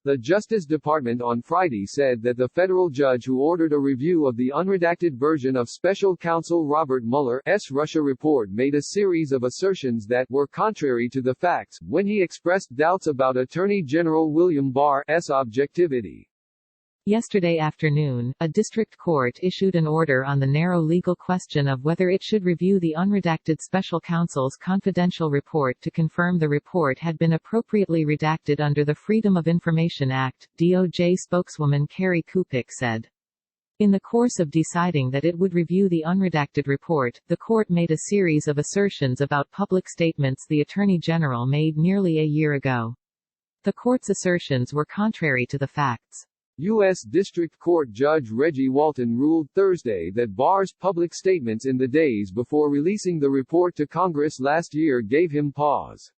The Justice Department on Friday said that the federal judge who ordered a review of the unredacted version of Special Counsel Robert Mueller's Russia report made a series of assertions that were contrary to the facts, when he expressed doubts about Attorney General William Barr's objectivity. Yesterday afternoon, a district court issued an order on the narrow legal question of whether it should review the unredacted special counsel's confidential report to confirm the report had been appropriately redacted under the Freedom of Information Act, DOJ spokeswoman Carrie Kupik said. In the course of deciding that it would review the unredacted report, the court made a series of assertions about public statements the Attorney General made nearly a year ago. The court's assertions were contrary to the facts. U.S. District Court Judge Reggie Walton ruled Thursday that Barr's public statements in the days before releasing the report to Congress last year gave him pause.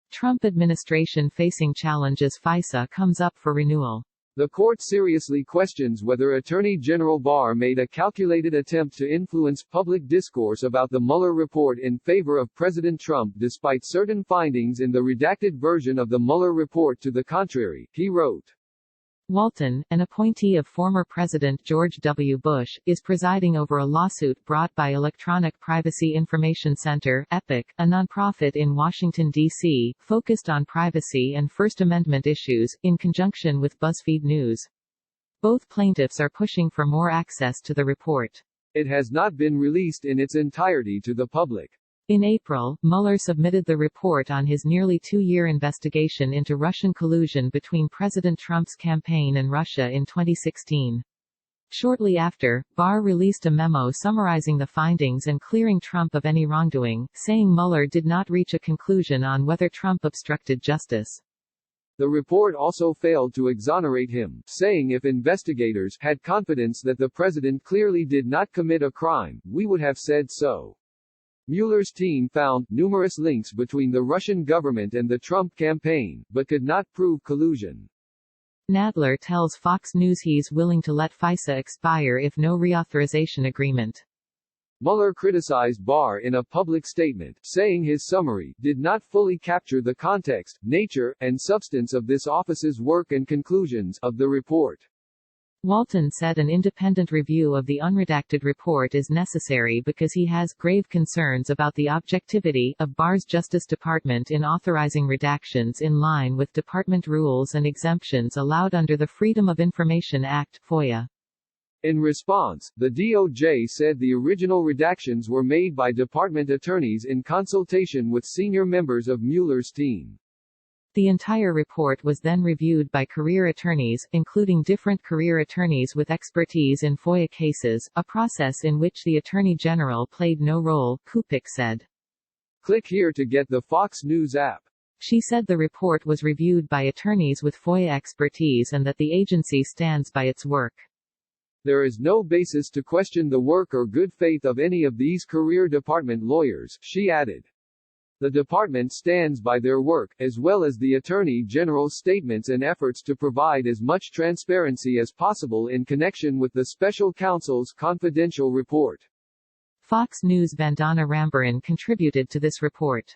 Trump administration facing challenges FISA comes up for renewal. The court seriously questions whether Attorney General Barr made a calculated attempt to influence public discourse about the Mueller report in favor of President Trump despite certain findings in the redacted version of the Mueller report to the contrary, he wrote. Walton, an appointee of former President George W. Bush, is presiding over a lawsuit brought by Electronic Privacy Information Center, EPIC, a nonprofit in Washington, D.C., focused on privacy and First Amendment issues, in conjunction with BuzzFeed News. Both plaintiffs are pushing for more access to the report. It has not been released in its entirety to the public. In April, Mueller submitted the report on his nearly two-year investigation into Russian collusion between President Trump's campaign and Russia in 2016. Shortly after, Barr released a memo summarizing the findings and clearing Trump of any wrongdoing, saying Mueller did not reach a conclusion on whether Trump obstructed justice. The report also failed to exonerate him, saying if investigators had confidence that the president clearly did not commit a crime, we would have said so. Mueller's team found numerous links between the Russian government and the Trump campaign, but could not prove collusion. Nadler tells Fox News he's willing to let FISA expire if no reauthorization agreement. Mueller criticized Barr in a public statement, saying his summary did not fully capture the context, nature, and substance of this office's work and conclusions of the report. Walton said an independent review of the unredacted report is necessary because he has grave concerns about the objectivity of Barr's Justice Department in authorizing redactions in line with department rules and exemptions allowed under the Freedom of Information Act, FOIA. In response, the DOJ said the original redactions were made by department attorneys in consultation with senior members of Mueller's team. The entire report was then reviewed by career attorneys, including different career attorneys with expertise in FOIA cases, a process in which the Attorney General played no role, Kupik said. Click here to get the Fox News app. She said the report was reviewed by attorneys with FOIA expertise and that the agency stands by its work. There is no basis to question the work or good faith of any of these career department lawyers, she added. The department stands by their work, as well as the Attorney General's statements and efforts to provide as much transparency as possible in connection with the Special Counsel's confidential report. Fox News' Vandana Rambaran contributed to this report.